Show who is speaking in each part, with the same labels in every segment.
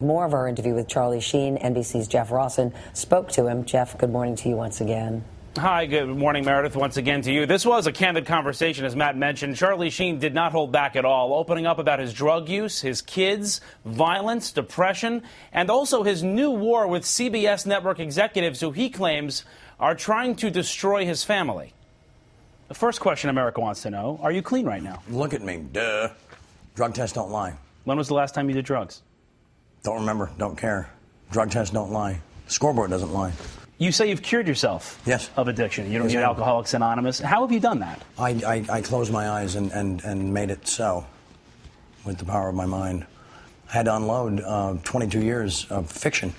Speaker 1: More of our interview with Charlie Sheen. NBC's Jeff Rawson spoke to him. Jeff, good morning to you once again.
Speaker 2: Hi, good morning, Meredith, once again to you. This was a candid conversation, as Matt mentioned. Charlie Sheen did not hold back at all, opening up about his drug use, his kids, violence, depression, and also his new war with CBS network executives who he claims are trying to destroy his family. The first question America wants to know, are you clean right now?
Speaker 3: Look at me, duh. Drug tests don't lie.
Speaker 2: When was the last time you did drugs?
Speaker 3: Don't remember, don't care. Drug tests don't lie. Scoreboard doesn't lie.
Speaker 2: You say you've cured yourself
Speaker 3: Yes.
Speaker 2: of addiction. You don't need Alcoholics Anonymous. How have you done that?
Speaker 3: I closed my eyes and made it so with the power of my mind. I had to unload 22 years of fiction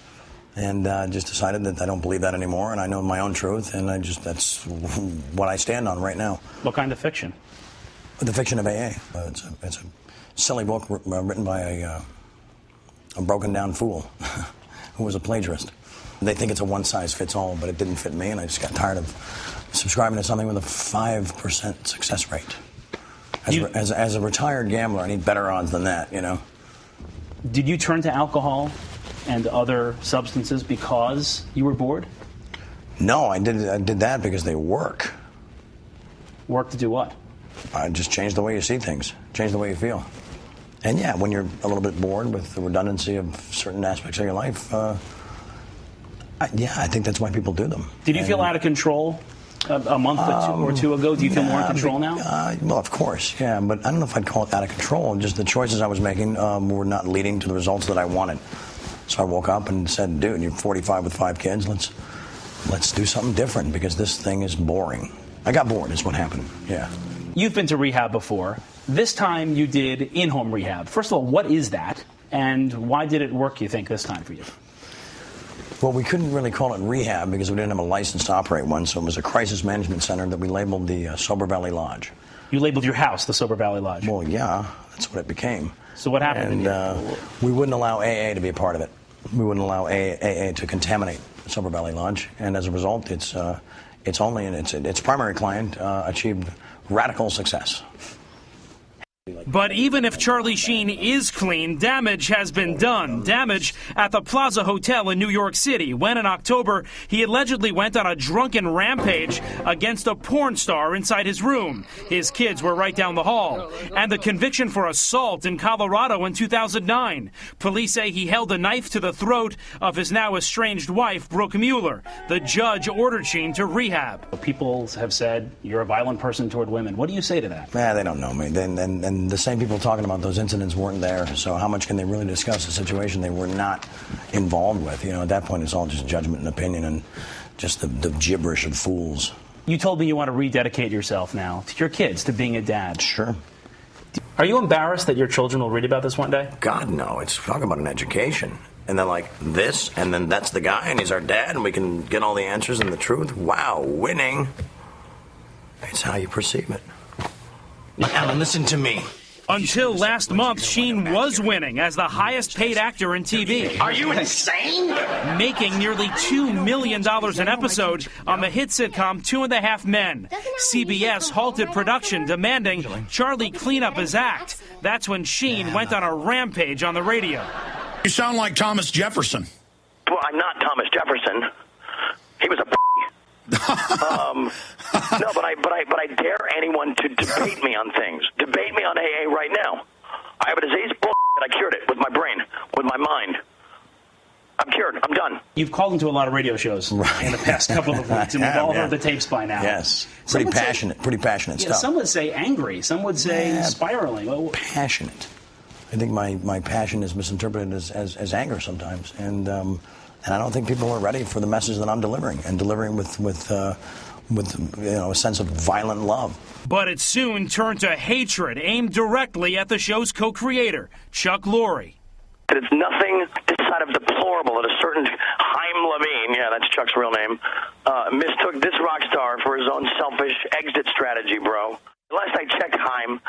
Speaker 3: and just decided that I don't believe that anymore, and I know my own truth, and that's what I stand on right now.
Speaker 2: What kind of fiction?
Speaker 3: The fiction of AA. It's a silly book written by a broken-down fool who was a plagiarist. They think it's a one-size-fits-all, but it didn't fit me, and I just got tired of subscribing to something with a 5% success rate. As a retired gambler, I need better odds than that, you know.
Speaker 2: Did you turn to alcohol and other substances because you were bored?
Speaker 3: No, I did that because they work.
Speaker 2: Work to do what?
Speaker 3: Just change the way you see things, change the way you feel. And yeah, when you're a little bit bored with the redundancy of certain aspects of your life, I think that's why people do them.
Speaker 2: Did you feel out of control a month or two ago? Do you feel more in control now?
Speaker 3: Well, of course, yeah, but I don't know if I'd call it out of control. Just the choices I was making were not leading to the results that I wanted. So I woke up and said, dude, you're 45 with 5 kids. Let's do something different because this thing is boring. I got bored is what happened, yeah.
Speaker 2: You've been to rehab before. This time you did in-home rehab. First of all, what is that? And why did it work, you think, this time for you?
Speaker 3: Well, we couldn't really call it rehab because we didn't have a license to operate one, so it was a crisis management center that we labeled the Sober Valley Lodge.
Speaker 2: You labeled your house the Sober Valley Lodge?
Speaker 3: Well, yeah, that's what it became.
Speaker 2: So what happened?
Speaker 3: And we wouldn't allow AA to be a part of it. We wouldn't allow AA to contaminate Sober Valley Lodge, and as a result, its primary client achieved radical success.
Speaker 2: But even if Charlie Sheen is clean, damage has been done. Damage at the Plaza Hotel in New York City when in October he allegedly went on a drunken rampage against a porn star inside his room. His kids were right down the hall. And the conviction for assault in Colorado in 2009. Police say he held a knife to the throat of his now estranged wife, Brooke Mueller. The judge ordered Sheen to rehab. People have said you're a violent person toward women. What do you say to that?
Speaker 3: They don't know me. And the same people talking about those incidents weren't there, so how much can they really discuss a situation they were not involved with? You know, at that point, it's all just judgment and opinion and just the gibberish of fools.
Speaker 2: You told me you want to rededicate yourself now to your kids, to being a dad.
Speaker 3: Sure.
Speaker 2: Are you embarrassed that your children will read about this one day?
Speaker 3: God, no. It's talking about an education. And then like this, and then that's the guy, and he's our dad, and we can get all the answers and the truth. Wow, winning. It's how you perceive it. Alan, listen to me.
Speaker 2: Until last month, Sheen was winning as the highest paid actor in TV.
Speaker 4: Are you insane?
Speaker 2: Making nearly $2 million an episode on the hit sitcom 2.5 Men. CBS halted production, demanding Charlie clean up his act. That's when Sheen went on a rampage on the radio.
Speaker 4: You sound like Thomas Jefferson.
Speaker 5: Well, I'm not Thomas Jefferson. He was a no, but I dare anyone to debate me on things. Debate me on AA right now. I have a disease, and I cured it with my brain, with my mind. I'm cured. I'm done.
Speaker 2: You've called into a lot of radio shows in the past couple of weeks, and we've all heard the tapes by now.
Speaker 3: Yes, pretty passionate stuff.
Speaker 2: Some would say angry. Some would say spiraling.
Speaker 3: Passionate. I think my passion is misinterpreted as anger sometimes, and I don't think people are ready for the message that I'm delivering, and delivering with a sense of violent love.
Speaker 2: But it soon turned to hatred aimed directly at the show's co-creator, Chuck Lorre.
Speaker 5: It's nothing this side of deplorable that a certain Chaim Levine, yeah, that's Chuck's real name, mistook this rock star for his own selfish exit strategy, bro. Last I checked, Chaim,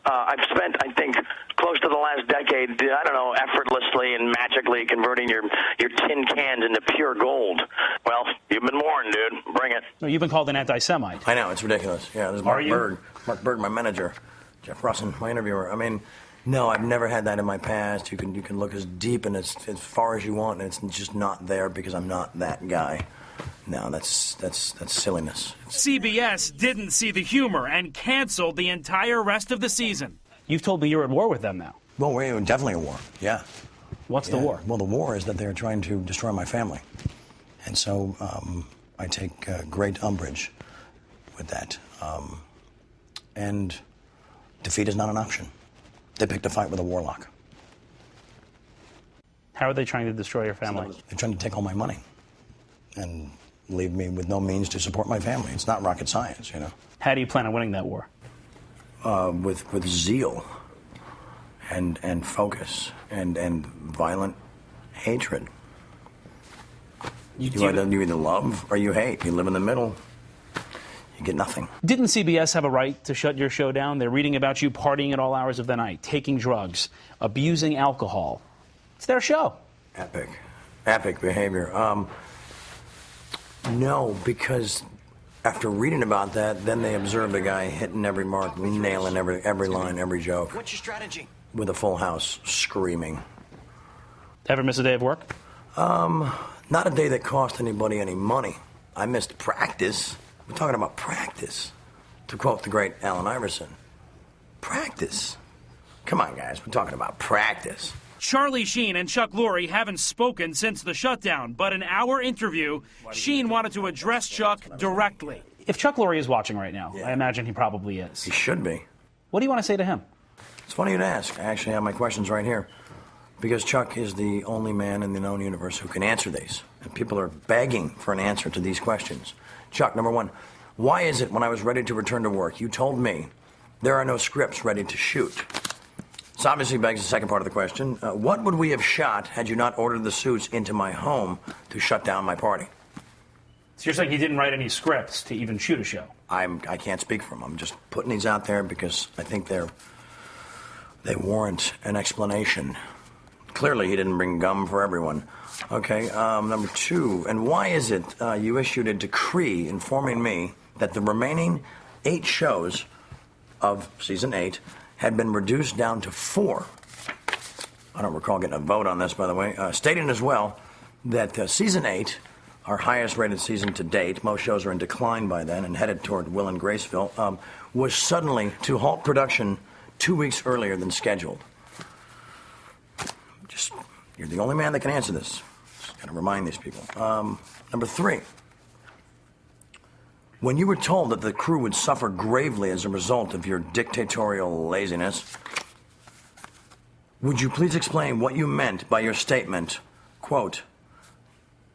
Speaker 5: I've spent, I think, close to the last decade, I don't know, effortlessly and magically converting your tin cans into pure gold. Well, you've been warned, dude. Bring it.
Speaker 2: No, you've been called an anti-Semite.
Speaker 3: I know, it's ridiculous. Yeah, this is Mark Berg, my manager, Jeff Rawson, my interviewer. I mean, No, I've never had that in my past. You can look as deep and as far as you want, and it's just not there because I'm not that guy. No, that's silliness.
Speaker 2: CBS didn't see the humor and canceled the entire rest of the season. You've told me you're at war with them now.
Speaker 3: Well, we're definitely at war, yeah.
Speaker 2: What's the war?
Speaker 3: Well, the war is that they're trying to destroy my family. And so I take great umbrage with that. And defeat is not an option. They picked a fight with a warlock.
Speaker 2: How are they trying to destroy your family?
Speaker 3: They're trying to take all my money and leave me with no means to support my family. It's not rocket science, you know.
Speaker 2: How do you plan on winning that war?
Speaker 3: With zeal and focus and violent hatred. You either love or you hate. You live in the middle. You get nothing.
Speaker 2: Didn't CBS have a right to shut your show down? They're reading about you partying at all hours of the night, taking drugs, abusing alcohol. It's their show.
Speaker 3: Epic behavior. No, because after reading about that, then they observed a guy hitting every mark, nailing every line, every joke.
Speaker 4: What's your strategy?
Speaker 3: With a full house, screaming.
Speaker 2: Ever miss a day of work?
Speaker 3: Not a day that cost anybody any money. I missed practice. We're talking about practice. To quote the great Allen Iverson, practice. Come on, guys, we're talking about practice.
Speaker 2: Charlie Sheen and Chuck Lorre haven't spoken since the shutdown, but in our interview, Sheen wanted to address Chuck directly. If Chuck Lorre is watching right now, I imagine he probably is.
Speaker 3: He should be.
Speaker 2: What do you want to say to him?
Speaker 3: It's funny you'd ask. I actually have my questions right here. Because Chuck is the only man in the known universe who can answer these. And people are begging for an answer to these questions. Chuck, number one, why is it when I was ready to return to work, you told me there are no scripts ready to shoot? This obviously begs the second part of the question. What would we have shot had you not ordered the suits into my home to shut down my party?
Speaker 2: So you're saying he didn't write any scripts to even shoot a show?
Speaker 3: I can't speak for him. I'm just putting these out there because I think they warrant an explanation. Clearly, he didn't bring gum for everyone. Okay, number two, and why is it you issued a decree informing me that the remaining 8 shows of season 8 had been reduced down to 4? I don't recall getting a vote on this, by the way. Stating as well that season 8, our highest rated season to date, most shows are in decline by then and headed toward Will and Graceville, was suddenly to halt production 2 weeks earlier than scheduled. You're the only man that can answer this. Just got to remind these people. Number 3. When you were told that the crew would suffer gravely as a result of your dictatorial laziness, would you please explain what you meant by your statement, quote,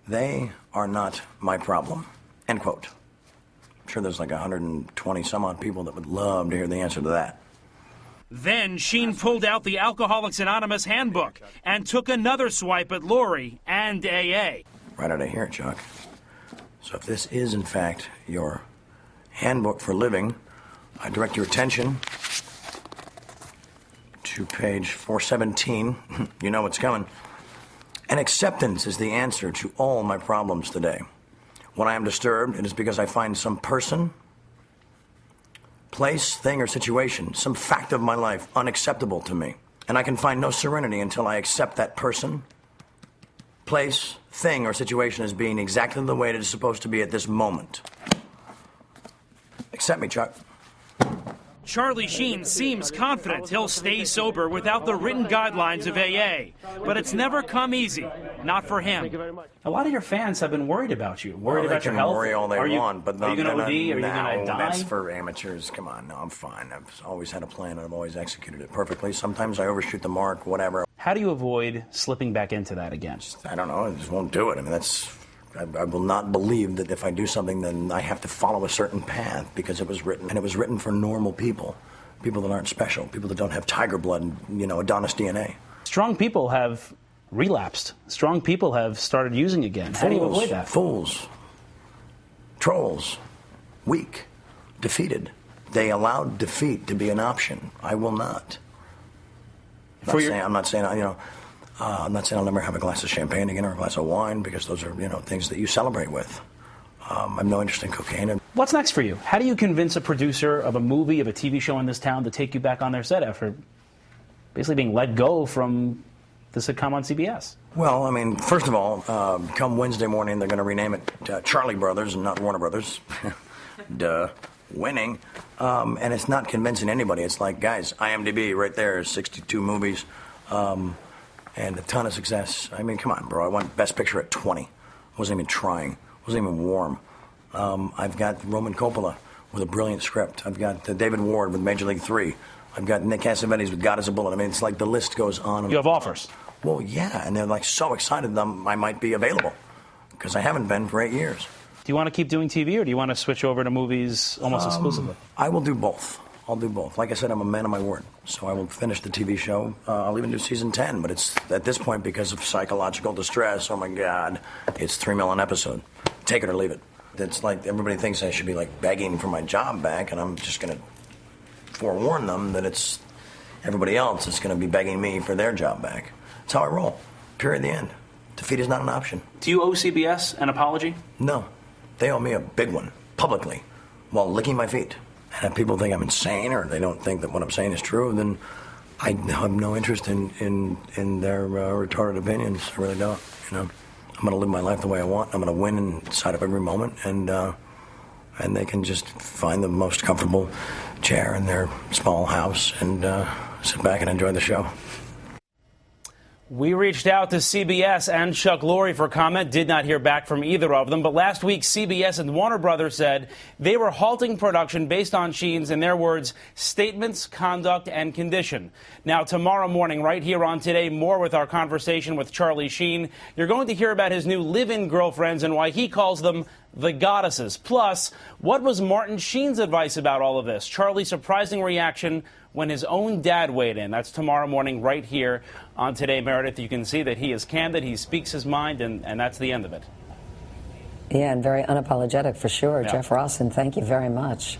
Speaker 3: they are not my problem, end quote. I'm sure there's like 120 some odd people that would love to hear the answer to that.
Speaker 2: Then Sheen pulled out the Alcoholics Anonymous handbook and took another swipe at Lorre and AA.
Speaker 3: Right out of here, Chuck. So if this is, in fact, your handbook for living, I direct your attention to page 417. You know what's coming. And acceptance is the answer to all my problems today. When I am disturbed, it is because I find some person, place, thing, or situation, some fact of my life unacceptable to me. And I can find no serenity until I accept that person, place, thing, or situation as being exactly the way it is supposed to be at this moment. Accept me, Chuck.
Speaker 2: Charlie Sheen seems confident he'll stay sober without the written guidelines of AA. But it's never come easy. Not for him. A lot of your fans have been worried about you. Worried about your health.
Speaker 3: Worry all they want, but
Speaker 2: are you going to OD? Are you going to die?
Speaker 3: That's for amateurs. Come on, no, I'm fine. I've always had a plan, and I've always executed it perfectly. Sometimes I overshoot the mark, whatever.
Speaker 2: How do you avoid slipping back into that again?
Speaker 3: I don't know. I just won't do it. I mean, I will not believe that if I do something, then I have to follow a certain path because it was written. And it was written for normal people. People that aren't special. People that don't have tiger blood and, Adonis DNA.
Speaker 2: Strong people have relapsed. Strong people have started using again. How do you avoid that?
Speaker 3: Fools. Trolls. Weak. Defeated. They allowed defeat to be an option. I will not. I'm not saying I'll never have a glass of champagne again or a glass of wine because those are, things that you celebrate with. I have no interest in cocaine.
Speaker 2: What's next for you? How do you convince a producer of a movie, of a TV show in this town to take you back on their set after basically being let go from the sitcom on CBS.
Speaker 3: Well, I mean, first of all, come Wednesday morning, they're going to rename it Charlie Brothers and not Warner Brothers. Duh. Winning. And it's not convincing anybody. It's like, guys, IMDb right there, 62 movies, and a ton of success. I mean, come on, bro. I won Best Picture at 20. Wasn't even trying. Wasn't even warm. I've got Roman Coppola with a brilliant script. I've got David Ward with Major League 3. I've got Nick Cassavetes with God is a Bullet. I mean, it's like the list goes on.
Speaker 2: You have offers.
Speaker 3: Well, yeah, and they're like so excited I might be available because I haven't been for 8 years.
Speaker 2: Do you want to keep doing TV, or do you want to switch over to movies almost exclusively?
Speaker 3: I will do both. I'll do both. Like I said, I'm a man of my word. So I will finish the TV show. I'll even do season 10, but it's at this point because of psychological distress. Oh, my God. It's $3 million an episode. Take it or leave it. It's like everybody thinks I should be like begging for my job back, and I'm just going to forewarn them that it's everybody else that's going to be begging me for their job back. That's how I roll. Period. The end. Defeat is not an option.
Speaker 2: Do you owe CBS an apology?
Speaker 3: No. They owe me a big one, publicly, while licking my feet. And if people think I'm insane or they don't think that what I'm saying is true, then I have no interest in their retarded opinions. I really don't. You know, I'm going to live my life the way I want. I'm going to win inside of every moment, and they can just find the most comfortable chair in their small house and sit back and enjoy the show.
Speaker 2: We reached out to CBS and Chuck Lorre for comment, did not hear back from either of them. But last week, CBS and Warner Brothers said they were halting production based on Sheen's, in their words, statements, conduct, and condition. Now, tomorrow morning, right here on Today, more with our conversation with Charlie Sheen. You're going to hear about his new live-in girlfriends and why he calls them the goddesses. Plus, what was Martin Sheen's advice about all of this? Charlie's surprising reaction when his own dad weighed in. That's tomorrow morning right here on Today, Meredith. You can see that he is candid, he speaks his mind, and that's the end of it.
Speaker 1: Yeah, and very unapologetic for sure.
Speaker 2: Yeah.
Speaker 1: Jeff Rawson, thank you very much.